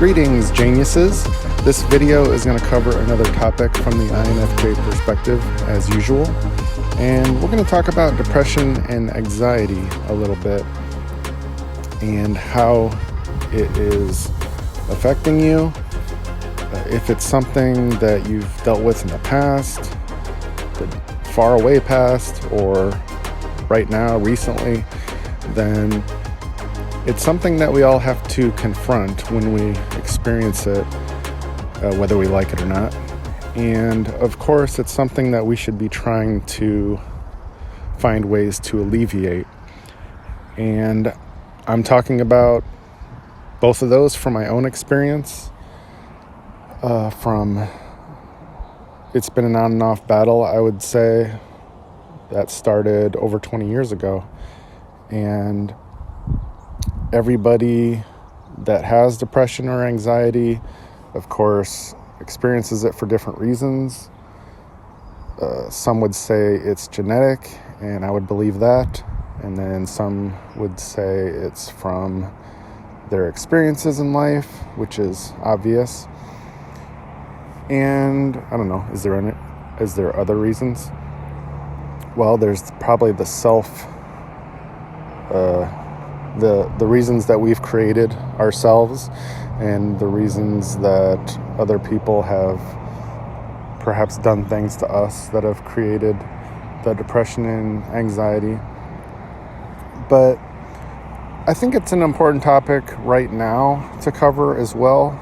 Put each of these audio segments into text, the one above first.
Greetings, geniuses. This video is going to cover another topic from the INFJ perspective, as usual. And we're going to talk about depression and anxiety a little bit and how it is affecting you. If it's something that you've dealt with in the past, the far away past, or right now, recently, then it's something that we all have to confront when we experience it, whether we like it or not. And of course, it's something that we should be trying to find ways to alleviate. And I'm talking about both of those from my own experience. It's been an on and off battle, I would say, that started over 20 years ago. And everybody that has depression or anxiety, of course, experiences it for different reasons. Some would say it's genetic, and I would believe that. And then some would say it's from their experiences in life, which is obvious. And I don't know, is there other reasons? Well, there's probably the the reasons that we've created ourselves, and the reasons that other people have perhaps done things to us that have created the depression and anxiety. But I think it's an important topic right now to cover as well.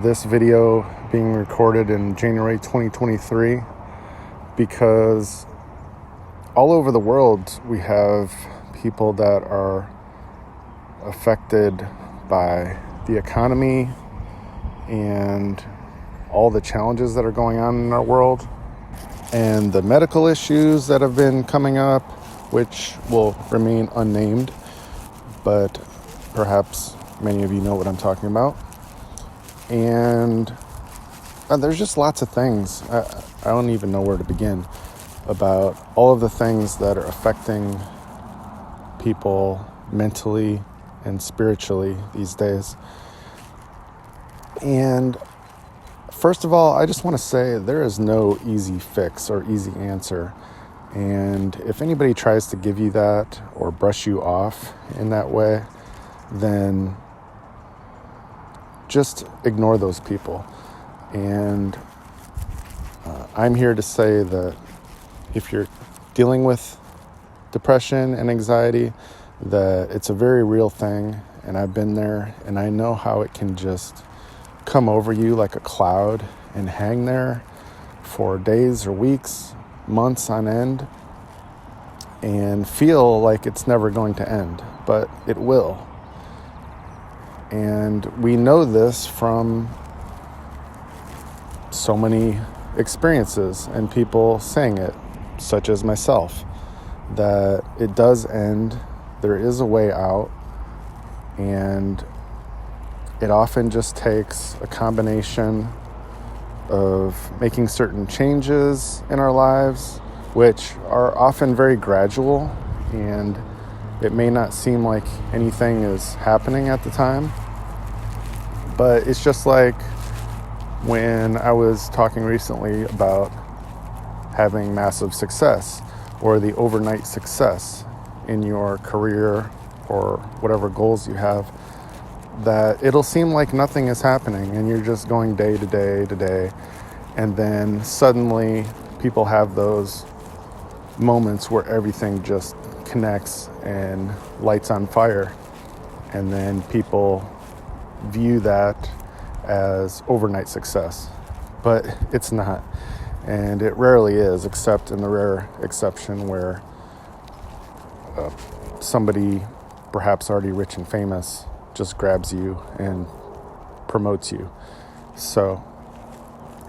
This video being recorded in January 2023, because all over the world we have people that are affected by the economy and all the challenges that are going on in our world, and the medical issues that have been coming up, which will remain unnamed, but perhaps many of you know what I'm talking about. And there's just lots of things. I don't even know where to begin about all of the things that are affecting people mentally and spiritually these days. And first of all, I just want to say there is no easy fix or easy answer. And if anybody tries to give you that or brush you off in that way, then just ignore those people. And I'm here to say that if you're dealing with depression and anxiety, that it's a very real thing, and I've been there, and I know how it can just come over you like a cloud and hang there for days or weeks, months on end, and feel like it's never going to end, but it will. And we know this from so many experiences and people saying it, such as myself, that it does end, there is a way out, and it often just takes a combination of making certain changes in our lives, which are often very gradual, and it may not seem like anything is happening at the time, but it's just like when I was talking recently about having massive success or the overnight success in your career or whatever goals you have, that it'll seem like nothing is happening and you're just going day to day to day. And then suddenly people have those moments where everything just connects and lights on fire. And then people view that as overnight success, but it's not. And it rarely is, except in the rare exception where somebody perhaps already rich and famous just grabs you and promotes you. So,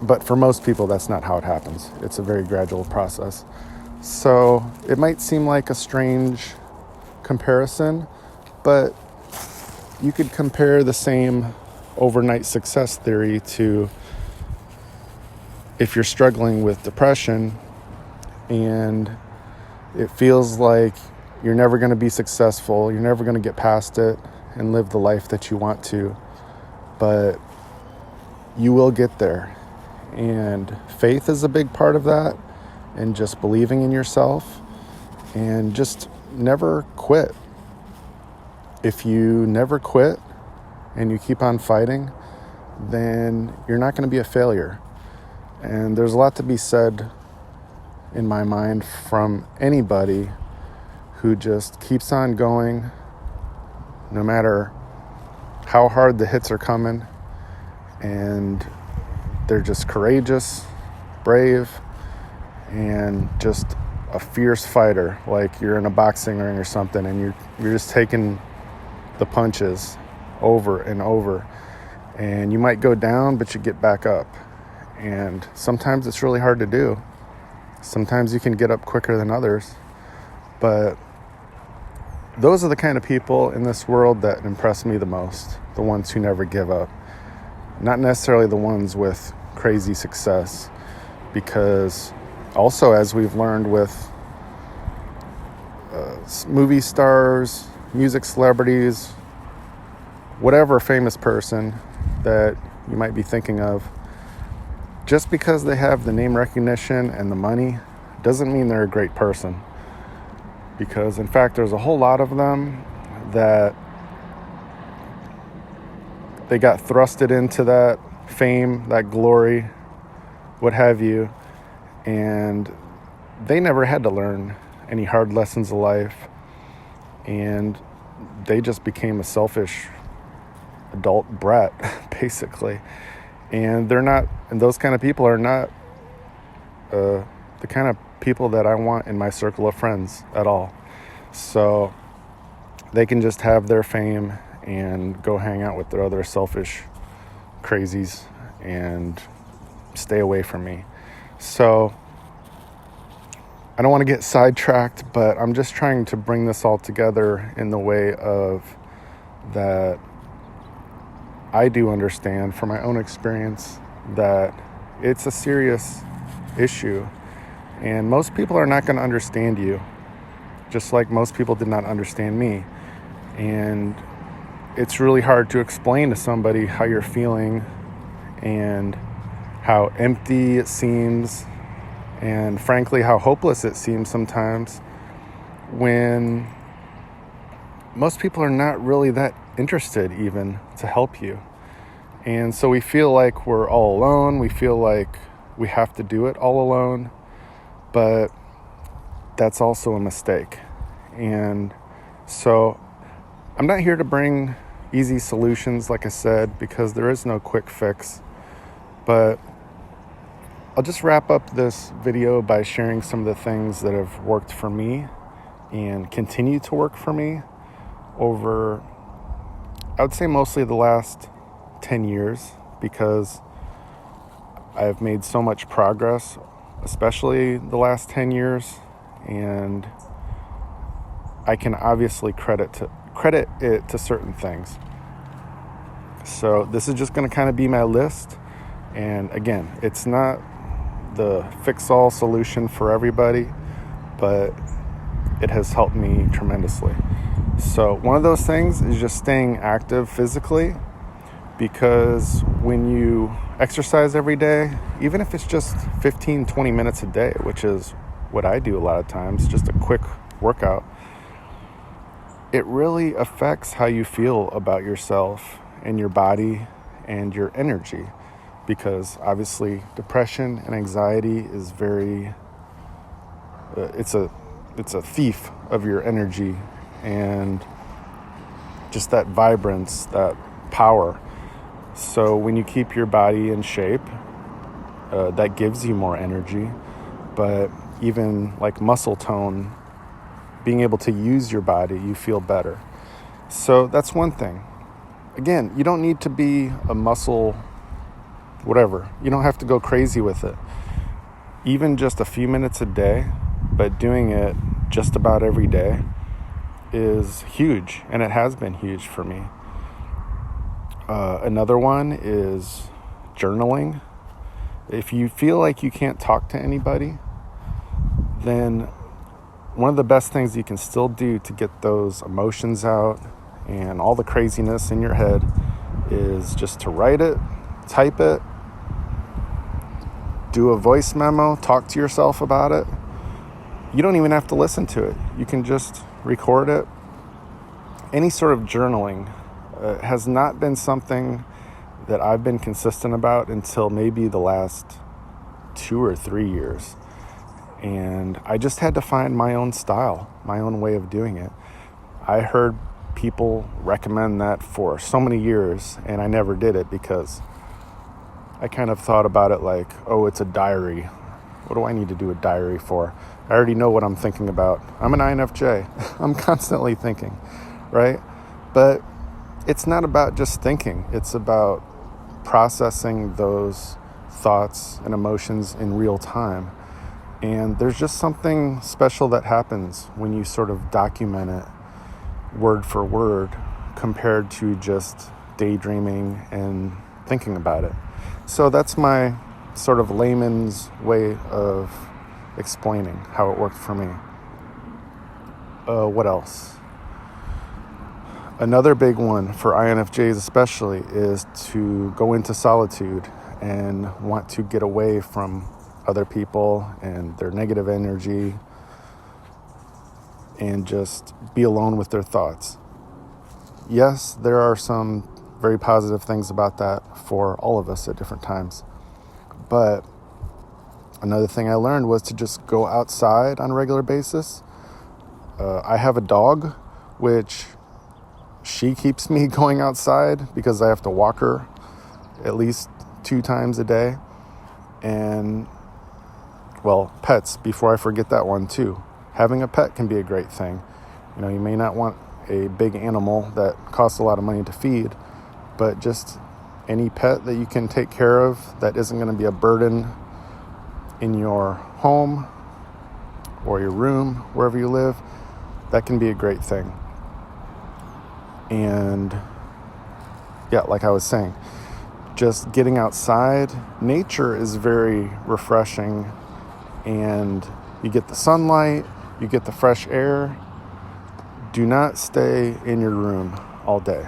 but for most people, that's not how it happens. It's a very gradual process. So it might seem like a strange comparison, but you could compare the same overnight success theory to if you're struggling with depression and it feels like you're never going to be successful, you're never going to get past it and live the life that you want to, but you will get there. And faith is a big part of that, and just believing in yourself, and just never quit. If you never quit and you keep on fighting, then you're not going to be a failure. And there's a lot to be said in my mind from anybody who just keeps on going no matter how hard the hits are coming, and they're just courageous, brave, and just a fierce fighter, like you're in a boxing ring or something, and you're just taking the punches over and over, and you might go down, but you get back up. And sometimes it's really hard to do. Sometimes you can get up quicker than others, but those are the kind of people in this world that impress me the most, the ones who never give up. Not necessarily the ones with crazy success, because also, as we've learned with movie stars, music celebrities, whatever famous person that you might be thinking of, just because they have the name recognition and the money doesn't mean they're a great person. Because in fact, there's a whole lot of them that they got thrusted into that fame, that glory, what have you, and they never had to learn any hard lessons of life, and they just became a selfish adult brat, basically. And those kind of people are not the kind of people that I want in my circle of friends at all. So they can just have their fame and go hang out with their other selfish crazies and stay away from me. So I don't want to get sidetracked, but I'm just trying to bring this all together in the way of that I do understand from my own experience that it's a serious issue, and most people are not going to understand you, just like most people did not understand me. And it's really hard to explain to somebody how you're feeling and how empty it seems, and frankly how hopeless it seems sometimes, when most people are not really that interested even to help you. And so we feel like we're all alone. We feel like we have to do it all alone, but that's also a mistake. And so I'm not here to bring easy solutions, like I said, because there is no quick fix. But I'll just wrap up this video by sharing some of the things that have worked for me and continue to work for me over, I would say, mostly the last 10 years, because I've made so much progress, especially the last 10 years, and I can obviously credit it to certain things. So this is just going to kind of be my list. And again, it's not the fix-all solution for everybody, but it has helped me tremendously. So one of those things is just staying active physically, because when you exercise every day, even if it's just 15-20 minutes a day, which is what I do a lot of times, just a quick workout, it really affects how you feel about yourself and your body and your energy. Because obviously depression and anxiety is very, it's a thief of your energy and just that vibrance, that power. So when you keep your body in shape, that gives you more energy. But even like muscle tone, being able to use your body, you feel better. So that's one thing. Again, you don't need to be a muscle whatever. You don't have to go crazy with it. Even just a few minutes a day, but doing it just about every day is huge, and it has been huge for me. Another one is journaling. If you feel like you can't talk to anybody, then one of the best things you can still do to get those emotions out and all the craziness in your head is just to write it, type it, do a voice memo, talk to yourself about it. You don't even have to listen to it. You can just record it. Any sort of journaling has not been something that I've been consistent about until maybe the last 2 or 3 years. And I just had to find my own style, my own way of doing it. I heard people recommend that for so many years, and I never did it because I kind of thought about it like, oh, it's a diary. What do I need to do a diary for? I already know what I'm thinking about. I'm an INFJ. I'm constantly thinking, right? But it's not about just thinking. It's about processing those thoughts and emotions in real time. And there's just something special that happens when you sort of document it word for word compared to just daydreaming and thinking about it. So that's my sort of layman's way of explaining how it worked for me. What else? Another big one for INFJs especially is to go into solitude and want to get away from other people and their negative energy and just be alone with their thoughts. Yes, there are some very positive things about that for all of us at different times. But another thing I learned was to just go outside on a regular basis. I have a dog, which she keeps me going outside because I have to walk her at least 2 times a day. And, well, pets, before I forget that one too. Having a pet can be a great thing. You know, you may not want a big animal that costs a lot of money to feed, but just any pet that you can take care of that isn't going to be a burden in your home or your room, wherever you live, that can be a great thing. And yeah, like I was saying, just getting outside, nature is very refreshing, and you get the sunlight, you get the fresh air. Do not stay in your room all day,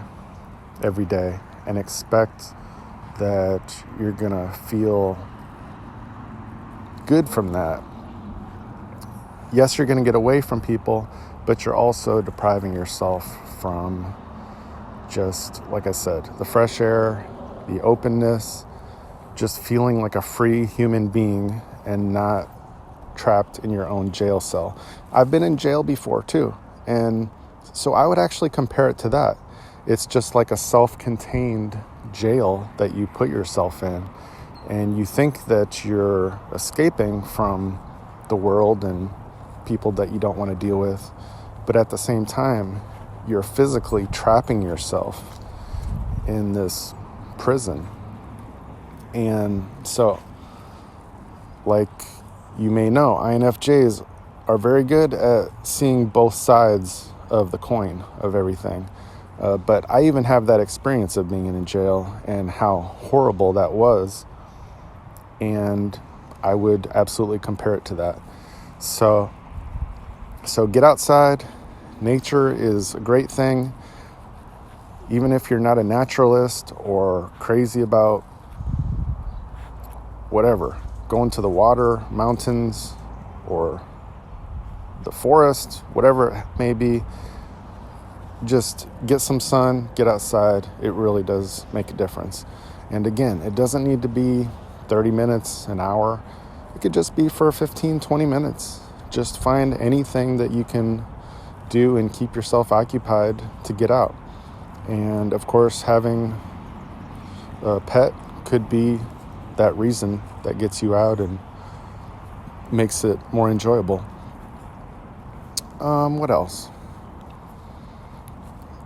every day, and expect that you're gonna feel good from that. Yes, you're gonna get away from people, but you're also depriving yourself from just, like I said, the fresh air, the openness, just feeling like a free human being and not trapped in your own jail cell. I've been in jail before too, and so I would actually compare it to that. It's just like a self-contained jail that you put yourself in, and you think that you're escaping from the world and people that you don't want to deal with, but at the same time, you're physically trapping yourself in this prison. And so, like you may know, INFJs are very good at seeing both sides of the coin of everything. But I even have that experience of being in jail and how horrible that was. And I would absolutely compare it to that. So get outside. Nature is a great thing. Even if you're not a naturalist or crazy about whatever, going to the water, mountains, or the forest, whatever it may be, just get some sun, get outside. It really does make a difference. And again, it doesn't need to be 30 minutes, an hour. It could just be for 15, 20 minutes. Just find anything that you can do and keep yourself occupied to get out. And of course, having a pet could be that reason that gets you out and makes it more enjoyable. What else?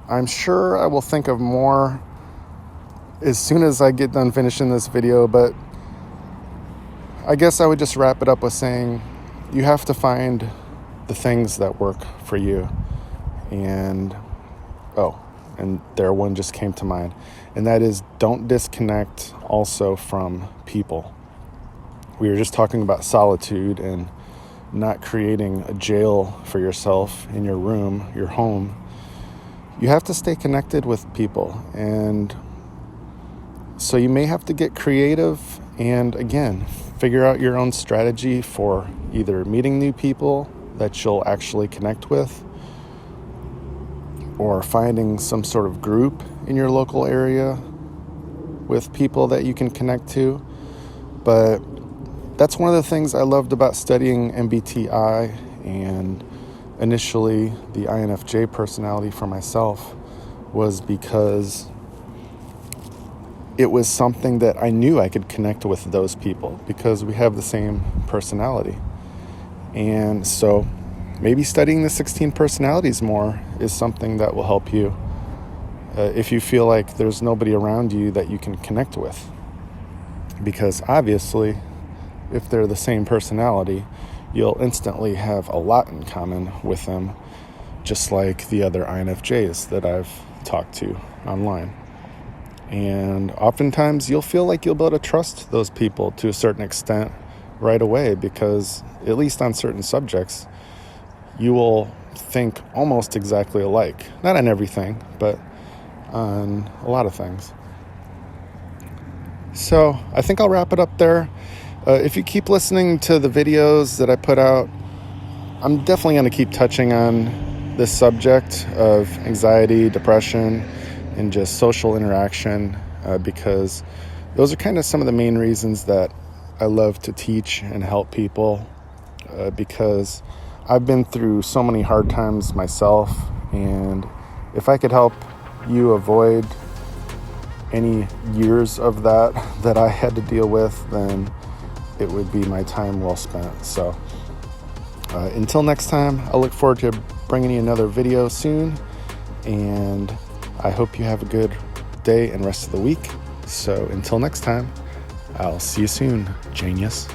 I'm sure I will think of more as soon as I get done finishing this video, but I guess I would just wrap it up with saying you have to find the things that work for you. And there one just came to mind, and that is don't disconnect also from people. We were just talking about solitude and not creating a jail for yourself in your room, your home. You have to stay connected with people, and So you may have to get creative and, again, figure out your own strategy for either meeting new people that you'll actually connect with, or finding some sort of group in your local area with people that you can connect to. But that's one of the things I loved about studying MBTI and initially the INFJ personality for myself, was because it was something that I knew I could connect with those people because we have the same personality. And so maybe studying the 16 personalities more is something that will help you if you feel like there's nobody around you that you can connect with. Because obviously, if they're the same personality, you'll instantly have a lot in common with them, just like the other INFJs that I've talked to online. And oftentimes you'll feel like you'll be able to trust those people to a certain extent right away, because at least on certain subjects, you will think almost exactly alike. Not on everything, but on a lot of things. So I think I'll wrap it up there. If you keep listening to the videos that I put out, I'm definitely going to keep touching on this subject of anxiety, depression, and just social interaction, because those are kind of some of the main reasons that I love to teach and help people, because I've been through so many hard times myself, and if I could help you avoid any years of that I had to deal with, then it would be my time well spent. So until next time, I look forward to bringing you another video soon, and I hope you have a good day and rest of the week. So until next time, I'll see you soon, genius.